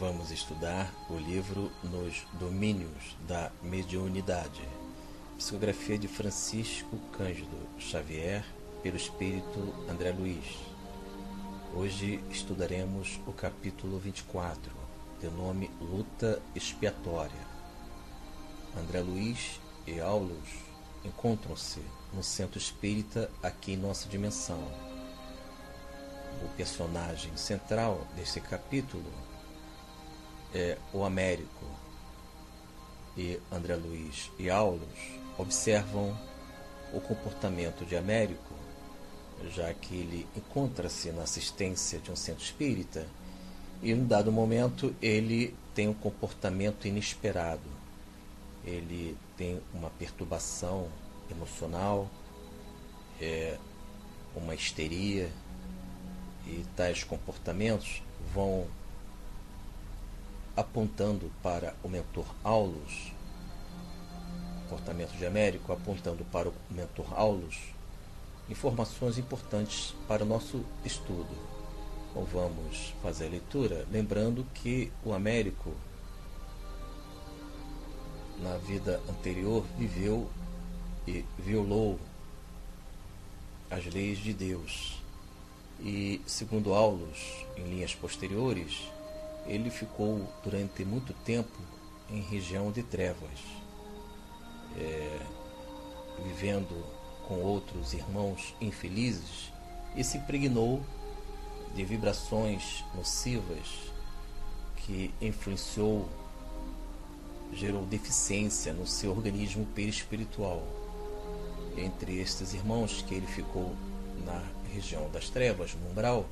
Vamos estudar o livro Nos Domínios da Mediunidade, psicografia de Francisco Cândido Xavier, pelo espírito André Luiz. Hoje estudaremos o capítulo 24, de nome Luta Expiatória. André Luiz e Aulus encontram-se no centro espírita aqui em nossa dimensão. O personagem central deste capítulo é o Américo, e André Luiz e Aulus observam o comportamento de Américo, já que ele encontra-se na assistência de um centro espírita e em um dado momento ele tem um comportamento inesperado. Ele tem uma perturbação emocional, uma histeria, e tais comportamentos vão apontando para o mentor Aulus, comportamento de Américo apontando para o mentor Aulus, informações importantes para o nosso estudo. Então vamos fazer a leitura, lembrando que o Américo, na vida anterior, viveu e violou as leis de Deus. E, segundo Aulus, em linhas posteriores, ele ficou durante muito tempo em região de trevas, vivendo com outros irmãos infelizes, e se impregnou de vibrações nocivas que influenciou, gerou deficiência no seu organismo perispiritual. Entre estes irmãos que ele ficou na região das trevas, no umbral,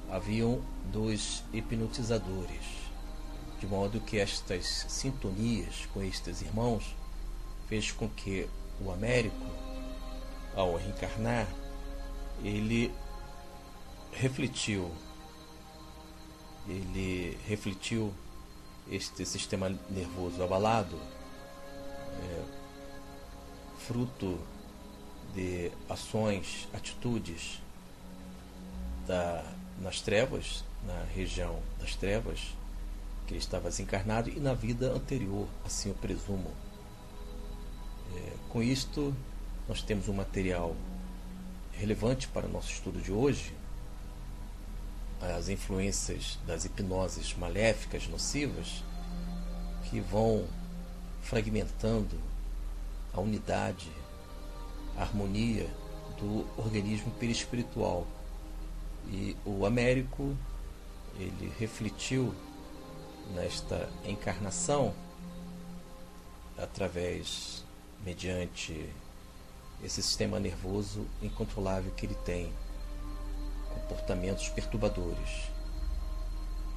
haviam 2 hipnotizadores, de modo que estas sintonias com estes irmãos fez com que o Américo, ao reencarnar, ele refletiu este sistema nervoso abalado, fruto de ações, atitudes nas trevas, na região das trevas, que ele estava desencarnado, e na vida anterior, assim eu presumo. Com isto, nós temos um material relevante para o nosso estudo de hoje, as influências das hipnoses maléficas, nocivas, que vão fragmentando a unidade, a harmonia do organismo perispiritual. E o Américo, ele refletiu nesta encarnação mediante esse sistema nervoso incontrolável que ele tem, comportamentos perturbadores.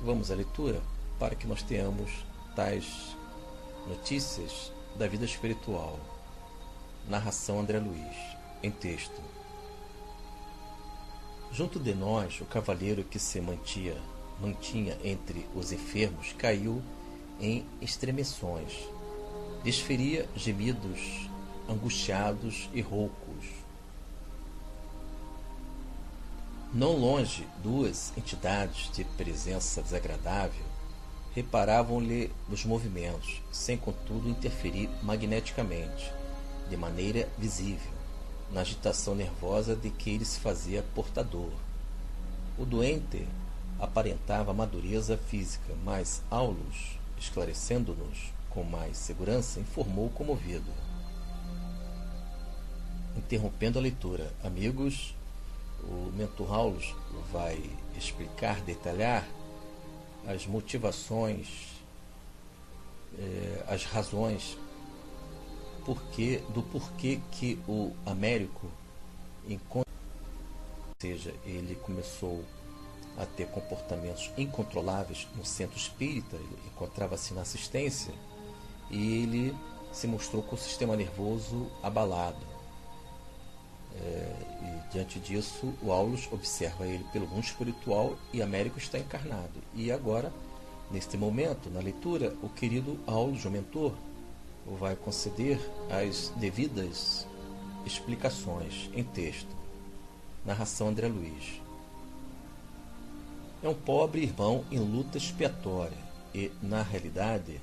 Vamos à leitura para que nós tenhamos tais notícias da vida espiritual. Narração André Luiz, em texto. Junto de nós, o cavaleiro que se mantinha entre os enfermos caiu em estremeções. Desferia gemidos angustiados e roucos. Não longe, 2 entidades de presença desagradável reparavam-lhe nos movimentos, sem contudo interferir magneticamente, de maneira visível, na agitação nervosa de que ele se fazia portador. O doente aparentava madureza física, mas Aulus, esclarecendo-nos com mais segurança, informou comovido. Interrompendo a leitura, amigos, o mentor Aulus vai explicar, detalhar as motivações, as razões do porquê que o Américo ele começou a ter comportamentos incontroláveis no centro espírita. Ele encontrava-se na assistência e ele se mostrou com o sistema nervoso abalado. E diante disso, o Aulus observa ele pelo mundo espiritual e Américo está encarnado. E agora, neste momento, na leitura, o querido Aulus, o mentor, vai conceder as devidas explicações em texto. Narração André Luiz. É um pobre irmão em luta expiatória, e, na realidade,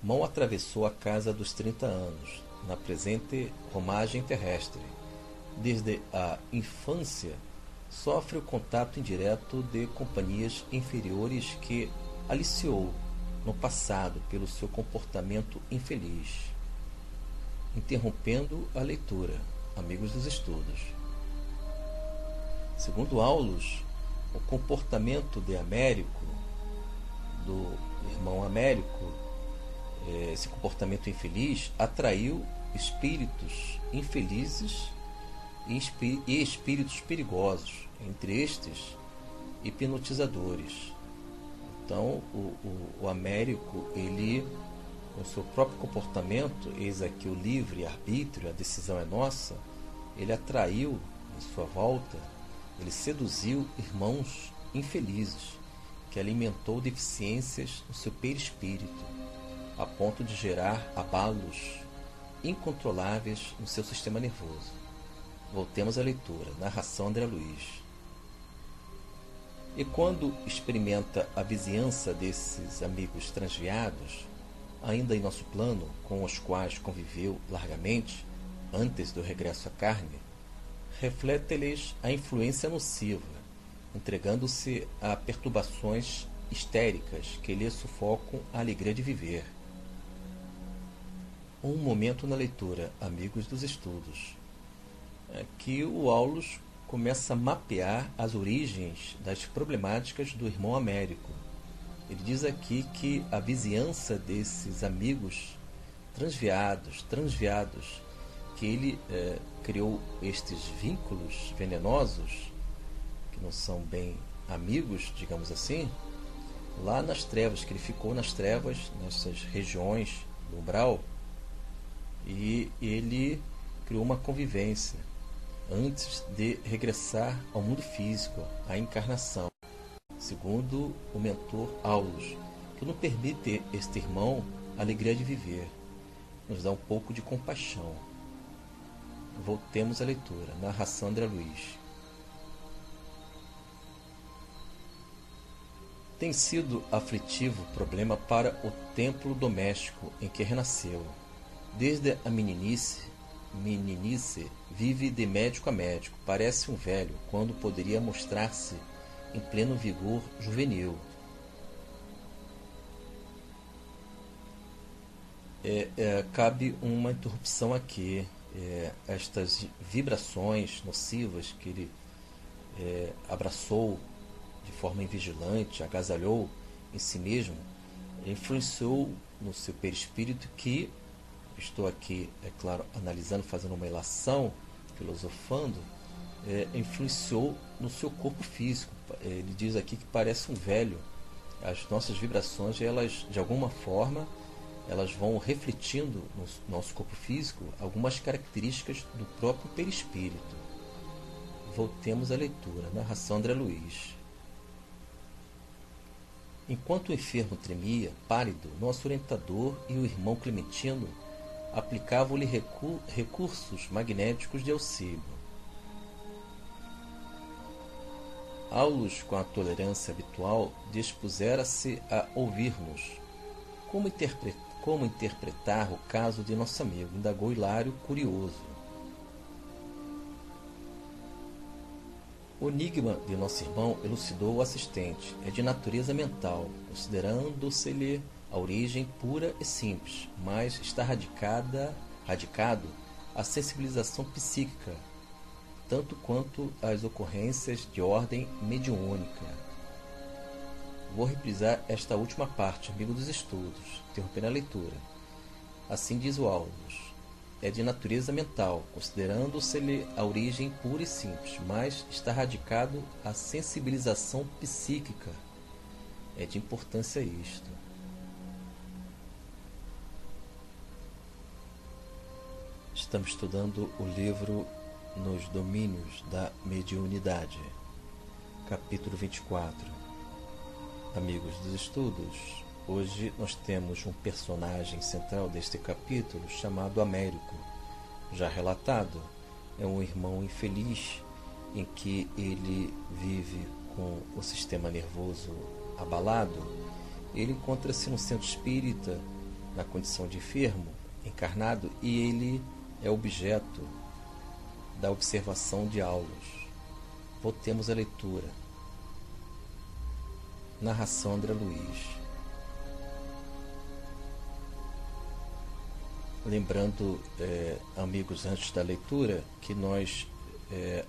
mal atravessou a casa dos 30 anos, na presente romagem terrestre. Desde a infância, sofre o contato indireto de companhias inferiores que aliciou no passado pelo seu comportamento infeliz. Interrompendo a leitura, amigos dos estudos. Segundo Aulus, o comportamento de Américo, do irmão Américo, esse comportamento infeliz, atraiu espíritos infelizes e espíritos perigosos, entre estes, hipnotizadores. Então, o Américo, ele, com seu próprio comportamento, eis aqui o livre-arbítrio, a decisão é nossa, ele atraiu em sua volta, ele seduziu irmãos infelizes, que alimentou deficiências no seu perispírito, a ponto de gerar abalos incontroláveis no seu sistema nervoso. Voltemos à leitura. Narração André Luiz. E quando experimenta a vizinhança desses amigos transviados, ainda em nosso plano, com os quais conviveu largamente, antes do regresso à carne, reflete-lhes a influência nociva, entregando-se a perturbações histéricas que lhe sufocam a alegria de viver. Um momento na leitura, amigos dos estudos. Aqui o Aulus começa a mapear as origens das problemáticas do irmão Américo. Ele diz aqui que a vizinhança desses amigos transviados, que ele criou estes vínculos venenosos, que não são bem amigos, digamos assim, lá nas trevas, que ele ficou nas trevas, nessas regiões do umbral, e ele criou uma convivência antes de regressar ao mundo físico, à encarnação, segundo o mentor Aulus, que não permite este irmão a alegria de viver, nos dá um pouco de compaixão. Voltemos à leitura. Narração André Luiz. Tem sido aflitivo problema para o templo doméstico em que renasceu. Desde a meninice vive de médico a médico, parece um velho, quando poderia mostrar-se em pleno vigor juvenil. Cabe uma interrupção aqui. Estas vibrações nocivas que ele abraçou de forma invigilante, agasalhou em si mesmo, influenciou no seu perispírito, que estou aqui, é claro, analisando, fazendo uma ilação, filosofando, influenciou no seu corpo físico. Ele diz aqui que parece um velho. As nossas vibrações, elas, de alguma forma, elas vão refletindo no nosso corpo físico algumas características do próprio perispírito. Voltemos à leitura. Narração André Luiz. Enquanto o enfermo tremia, pálido, nosso orientador e o irmão Clementino aplicavam-lhe recursos magnéticos de auxílio. Aulus, com a tolerância habitual, dispusera-se a ouvir-nos. Como interpretar o caso de nosso amigo? Indagou Hilário, curioso. O enigma de nosso irmão elucidou o assistente. É de natureza mental, considerando-se-lhe a origem pura e simples, mas está radicado a sensibilização psíquica, tanto quanto as ocorrências de ordem mediúnica. Vou reprisar esta última parte, amigo dos estudos, interrompendo a leitura. Assim diz o Aulus. É de natureza mental, considerando-se-lhe a origem pura e simples, mas está radicado a sensibilização psíquica. É de importância isto. Estamos estudando o livro Nos Domínios da Mediunidade, capítulo 24. Amigos dos estudos, hoje nós temos um personagem central deste capítulo chamado Américo. Já relatado, é um irmão infeliz em que ele vive com o sistema nervoso abalado Ele encontra-se no centro espírita, na condição de enfermo, encarnado, e ele é objeto da observação de Aulus. Voltemos à leitura. Narração André Luiz. Lembrando, amigos, antes da leitura, que nós,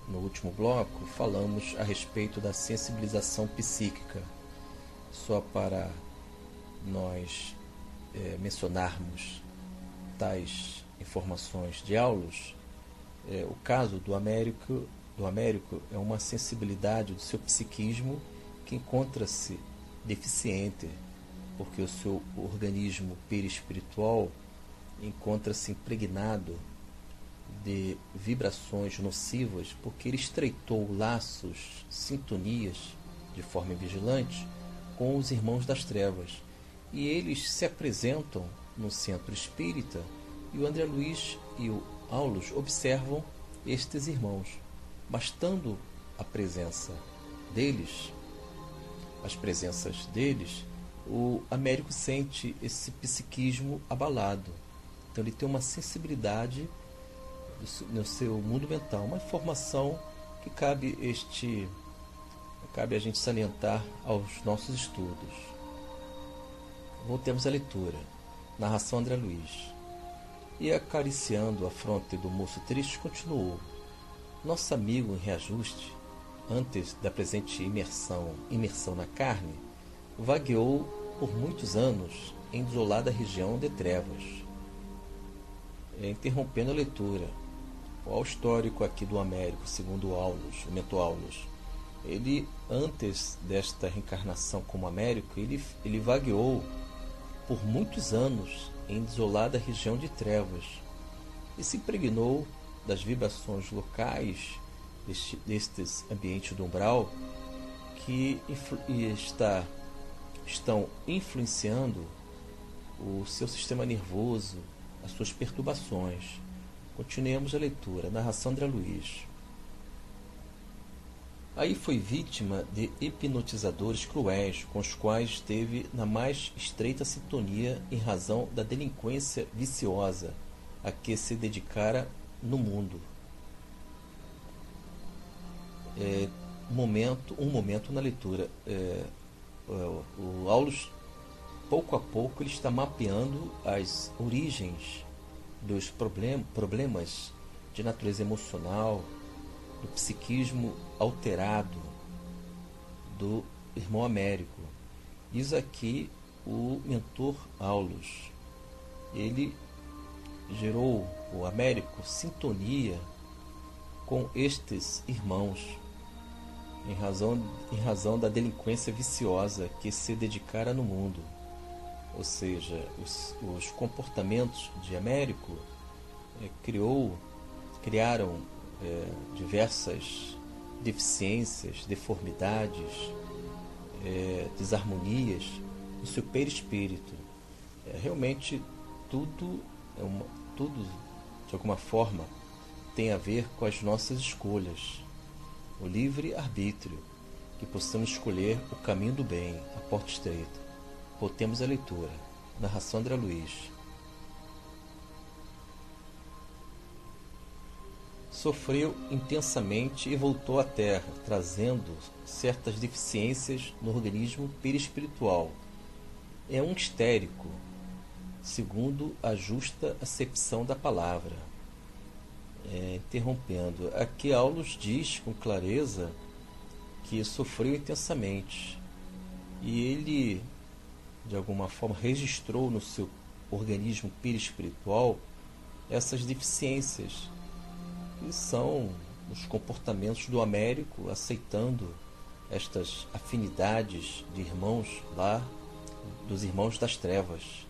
no último bloco, falamos a respeito da sensibilização psíquica. Só para nós mencionarmos tais informações de Aulus, o caso do Américo é uma sensibilidade do seu psiquismo que encontra-se deficiente, porque o seu organismo perispiritual encontra-se impregnado de vibrações nocivas, porque ele estreitou laços, sintonias, de forma vigilante, com os irmãos das trevas. E eles se apresentam no centro espírita, e o André Luiz e o Aulus observam estes irmãos. Bastando a presença deles, as presenças deles, o Américo sente esse psiquismo abalado. Então ele tem uma sensibilidade no seu mundo mental, uma informação que cabe a gente salientar aos nossos estudos. Voltemos à leitura. Narração André Luiz. E acariciando a fronte do moço triste, continuou. Nosso amigo em reajuste, antes da presente imersão na carne, vagueou por muitos anos em desolada região de trevas. Interrompendo a leitura, qual o histórico aqui do Américo, segundo Aulus, o mentor Aulus? Ele, antes desta reencarnação como Américo, ele vagueou por muitos anos em desolada região de trevas e se impregnou das vibrações locais destes ambientes do umbral que estão influenciando o seu sistema nervoso, as suas perturbações. Continuemos a leitura. Narração André Luiz. Aí foi vítima de hipnotizadores cruéis, com os quais esteve na mais estreita sintonia em razão da delinquência viciosa a que se dedicara no mundo. Um momento na leitura. O Aulus, pouco a pouco, ele está mapeando as origens dos problemas de natureza emocional, do psiquismo alterado do irmão Américo. Diz aqui o mentor Aulus. Ele gerou, o Américo, sintonia com estes irmãos em razão da delinquência viciosa que se dedicara no mundo. Ou seja, os comportamentos de Américo criaram diversas deficiências, deformidades, desarmonias no seu perispírito. Realmente tudo de alguma forma tem a ver com as nossas escolhas, o livre arbítrio, que possamos escolher o caminho do bem, a porta estreita. Voltemos à leitura. Narração André Luiz. Sofreu intensamente e voltou à Terra, trazendo certas deficiências no organismo perispiritual. É um histérico, segundo a justa acepção da palavra. Interrompendo, aqui Aulus diz com clareza que sofreu intensamente e ele, de alguma forma, registrou no seu organismo perispiritual essas deficiências, que são os comportamentos do Américo, aceitando estas afinidades de irmãos lá, dos irmãos das trevas.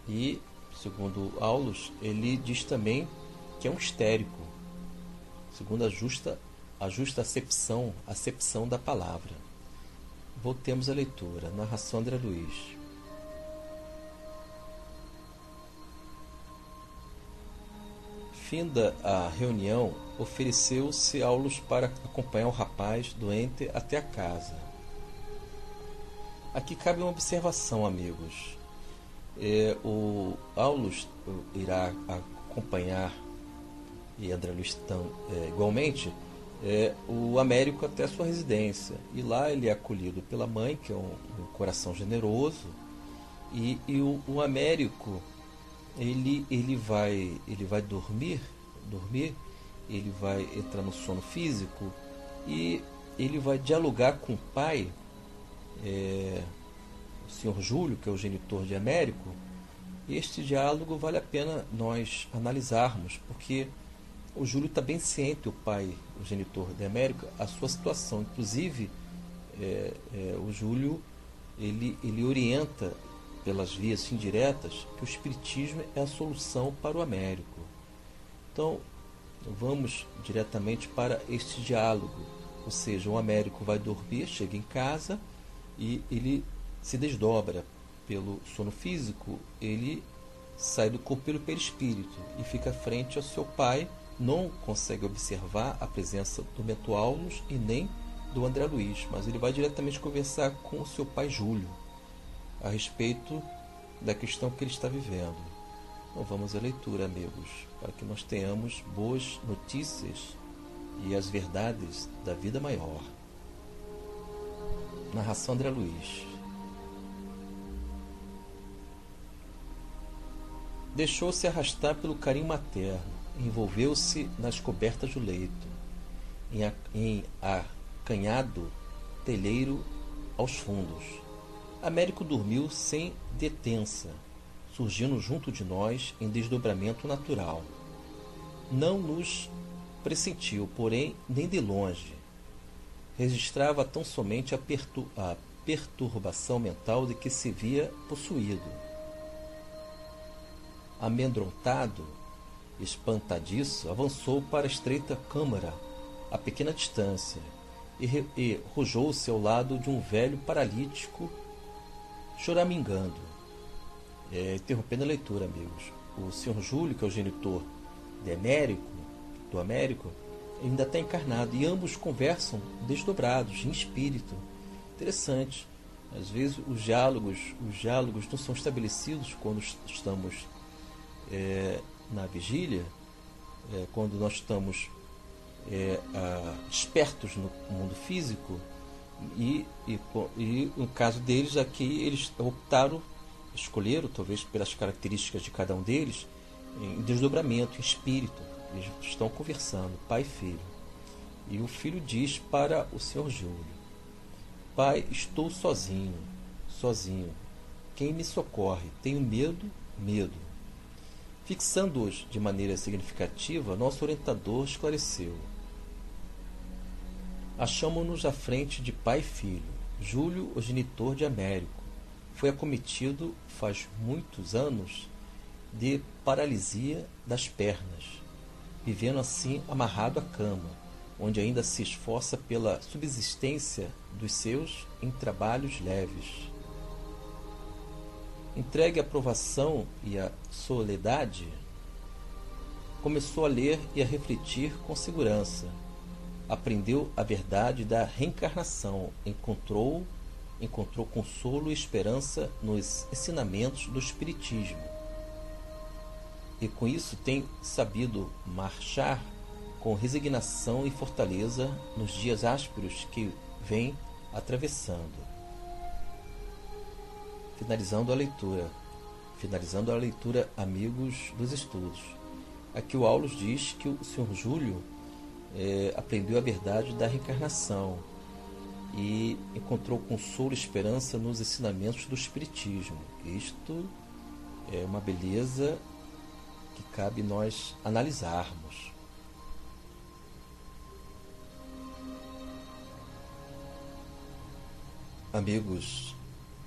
E, segundo Aulus, ele diz também que é um histérico, segundo a justa acepção da palavra. Voltemos à leitura. Narração André Luiz. Finda a reunião, ofereceu-se Aulus para acompanhar o rapaz doente até a casa. Aqui cabe uma observação, amigos. O Aulus irá acompanhar, e André Luiz igualmente, o Américo até a sua residência. E lá ele é acolhido pela mãe, que é um coração generoso, e o Américo ele vai dormir, ele vai entrar no sono físico e ele vai dialogar com o pai, o senhor Júlio, que é o genitor de Américo. Este diálogo vale a pena nós analisarmos, porque o Júlio está bem ciente, o pai, o genitor de Américo, a sua situação. Inclusive, o Júlio ele orienta pelas vias indiretas que o Espiritismo é a solução para o Américo. Então, vamos diretamente para este diálogo. Ou seja, o Américo vai dormir, chega em casa e ele se desdobra pelo sono físico, ele sai do corpo pelo perispírito e fica frente ao seu pai, não consegue observar a presença do Bento Aulus e nem do André Luiz, mas ele vai diretamente conversar com o seu pai Júlio a respeito da questão que ele está vivendo. Então vamos à leitura, amigos, para que nós tenhamos boas notícias e as verdades da vida maior. Narração André Luiz. Deixou-se arrastar pelo carinho materno, envolveu-se nas cobertas do leito, em acanhado telheiro aos fundos. Américo dormiu sem detença, surgindo junto de nós em desdobramento natural. Não nos pressentiu, porém, nem de longe. Registrava tão somente a perturbação mental de que se via possuído. Amedrontado, espantadiço, avançou para a estreita câmara, a pequena distância, e rojou-se ao lado de um velho paralítico, choramingando. Interrompendo a leitura, amigos. O senhor Júlio, que é o genitor do Américo, ainda está encarnado, e ambos conversam desdobrados, em espírito. Interessante. Às vezes os diálogos não são estabelecidos quando estamos na vigília, quando nós estamos despertos no mundo físico, e no caso deles aqui, eles escolheram, talvez pelas características de cada um deles, em desdobramento, em espírito. Eles estão conversando, pai e filho. E o filho diz para o senhor Júlio: pai, estou sozinho. Quem me socorre? Tenho medo. Fixando-os de maneira significativa, nosso orientador esclareceu: achamo-nos à frente de pai e filho. Júlio, o genitor de Américo, foi acometido faz muitos anos de paralisia das pernas, vivendo assim amarrado à cama, onde ainda se esforça pela subsistência dos seus em trabalhos leves. Entregue à provação e à soledade, começou a ler e a refletir com segurança. Aprendeu a verdade da reencarnação, encontrou consolo e esperança nos ensinamentos do Espiritismo. E com isso tem sabido marchar com resignação e fortaleza nos dias ásperos que vem atravessando. Finalizando a leitura, amigos dos estudos. Aqui o Aulus diz que o Sr. Júlio aprendeu a verdade da reencarnação e encontrou consolo e esperança nos ensinamentos do Espiritismo. Isto é uma beleza que cabe nós analisarmos. Amigos,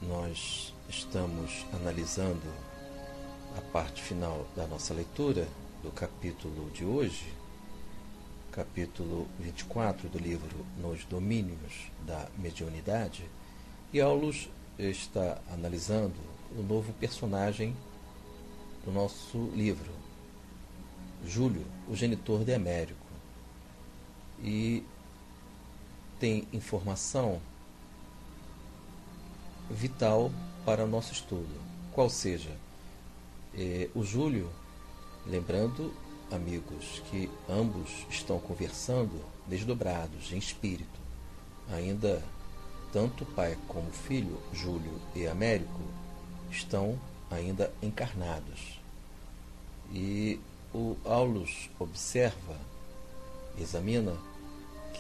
nós estamos analisando a parte final da nossa leitura do capítulo de hoje, capítulo 24 do livro Nos Domínios da Mediunidade, e Aulus está analisando o novo personagem do nosso livro, Júlio, o genitor de Américo. E tem informação vital para o nosso estudo. Qual seja, o Júlio, lembrando, amigos, que ambos estão conversando desdobrados em espírito, ainda tanto o pai como o filho, Júlio e Américo, estão ainda encarnados. E o Aulus observa, examina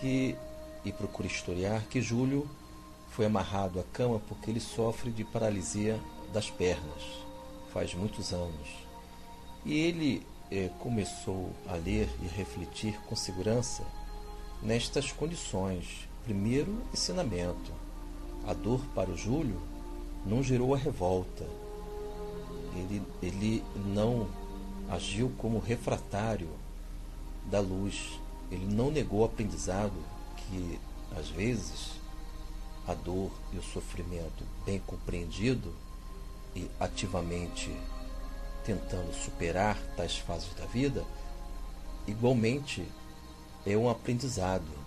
e procura historiar que Júlio foi amarrado à cama porque ele sofre de paralisia das pernas faz muitos anos. E ele começou a ler e refletir com segurança nestas condições. Primeiro, ensinamento. A dor para o Júlio não gerou a revolta. Ele não agiu como refratário da luz. Ele não negou o aprendizado que, às vezes, a dor e o sofrimento bem compreendido e ativamente tentando superar tais fases da vida, igualmente é um aprendizado.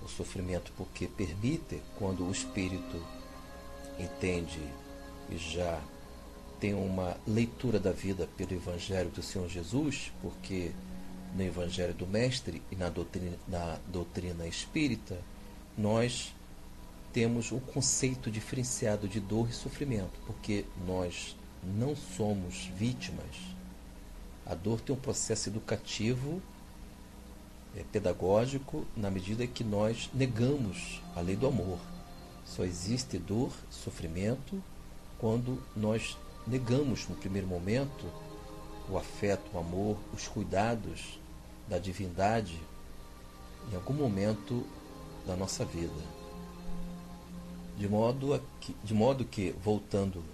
O sofrimento, porque permite, quando o espírito entende e já tem uma leitura da vida pelo Evangelho do Senhor Jesus, porque no Evangelho do Mestre e na doutrina espírita, nós temos um conceito diferenciado de dor e sofrimento, porque nós não somos vítimas. A dor tem um processo educativo, pedagógico, na medida que nós negamos a lei do amor. Só existe dor, sofrimento, quando nós negamos, no primeiro momento, o afeto, o amor, os cuidados da divindade em algum momento da nossa vida. De modo que, voltando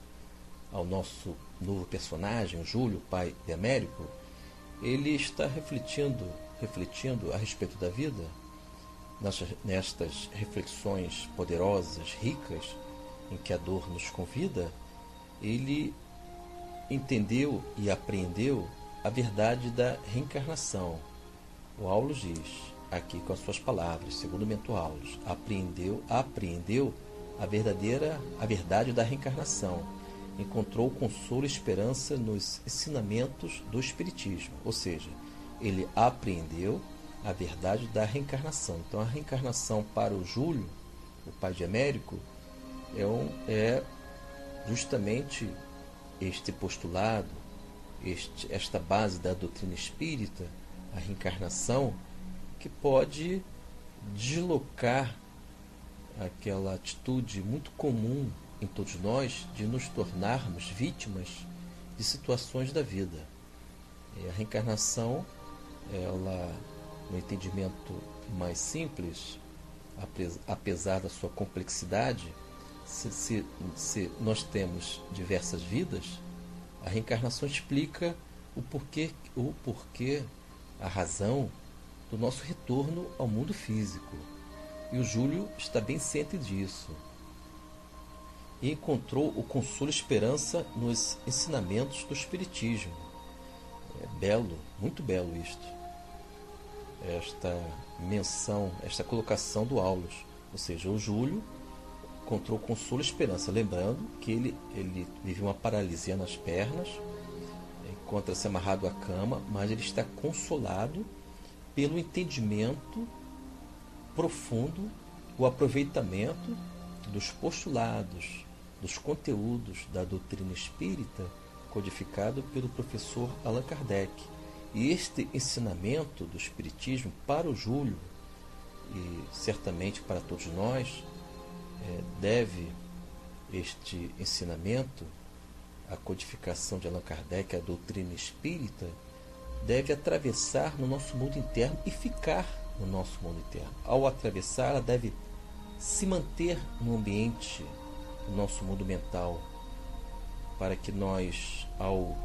ao nosso novo personagem, o Júlio, pai de Américo, ele está refletindo a respeito da vida, nestas reflexões poderosas, ricas, em que a dor nos convida. Ele entendeu e apreendeu a verdade da reencarnação. O Aulus diz, aqui com as suas palavras, segundo o mentor Aulus, apreendeu a verdade da reencarnação. Encontrou consolo e esperança nos ensinamentos do Espiritismo. Ou seja, ele apreendeu a verdade da reencarnação. Então, a reencarnação para o Júlio, o pai de Américo, é justamente este postulado, esta base da doutrina espírita, a reencarnação, que pode deslocar aquela atitude muito comum em todos nós de nos tornarmos vítimas de situações da vida. E a reencarnação, ela, no entendimento mais simples, apesar da sua complexidade, se nós temos diversas vidas, a reencarnação explica o porquê, a razão do nosso retorno ao mundo físico. E o Júlio está bem ciente disso. E encontrou o consolo e esperança nos ensinamentos do Espiritismo. É belo, muito belo isto. Esta menção, esta colocação do Aulus. Ou seja, o Júlio encontrou consolo e esperança. Lembrando que ele vive uma paralisia nas pernas, encontra-se amarrado à cama, mas ele está consolado pelo entendimento profundo, o aproveitamento dos postulados, dos conteúdos da doutrina espírita codificado pelo professor Allan Kardec. E este ensinamento do Espiritismo para o Júlio, e certamente para todos nós, deve este ensinamento, a codificação de Allan Kardec, a doutrina espírita, deve atravessar no nosso mundo interno e ficar no nosso mundo interno. Ao atravessar, ela deve se manter no ambiente do nosso mundo mental, para que nós, ao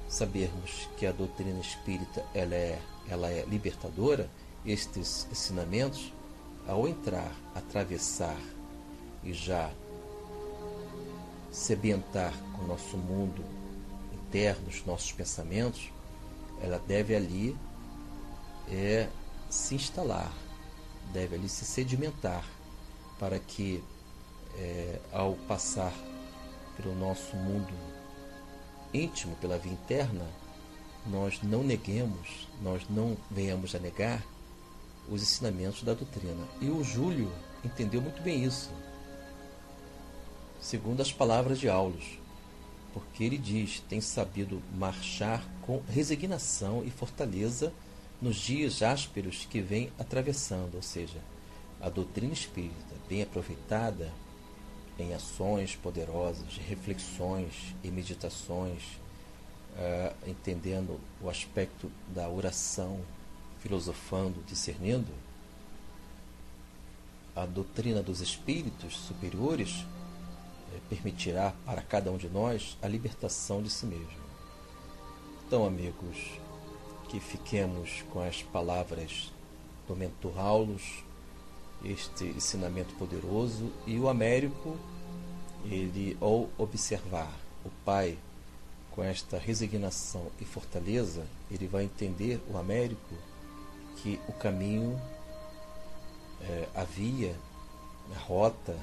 sabermos que a doutrina espírita ela é libertadora, estes ensinamentos, ao entrar, atravessar e já sedentar com o nosso mundo interno, os nossos pensamentos, ela deve ali se instalar, deve ali se sedimentar, para que ao passar pelo nosso mundo íntimo, pela vida interna, nós não neguemos, nós não venhamos a negar os ensinamentos da doutrina. E o Júlio entendeu muito bem isso, segundo as palavras de Aulus, porque ele diz: tem sabido marchar com resignação e fortaleza nos dias ásperos que vem atravessando. Ou seja, a doutrina espírita, bem aproveitada em ações poderosas, reflexões e meditações, entendendo o aspecto da oração, filosofando, discernindo, a doutrina dos espíritos superiores permitirá para cada um de nós a libertação de si mesmo. Então, amigos, que fiquemos com as palavras do mentor Aulus, este ensinamento poderoso, e o Américo, ele, ao observar o Pai com esta resignação e fortaleza, ele vai entender, o Américo, que o caminho, a via, a rota,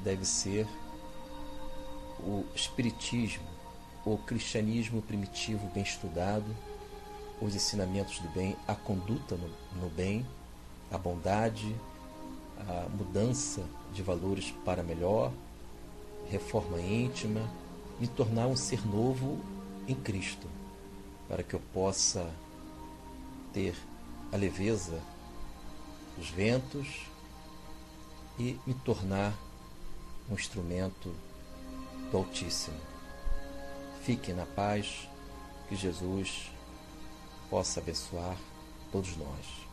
deve ser o espiritismo, o cristianismo primitivo bem estudado, os ensinamentos do bem, a conduta no bem, a bondade, a mudança de valores para melhor, reforma íntima, me tornar um ser novo em Cristo, para que eu possa ter a leveza dos ventos e me tornar um instrumento do Altíssimo. Fiquem na paz, que Jesus possa abençoar todos nós.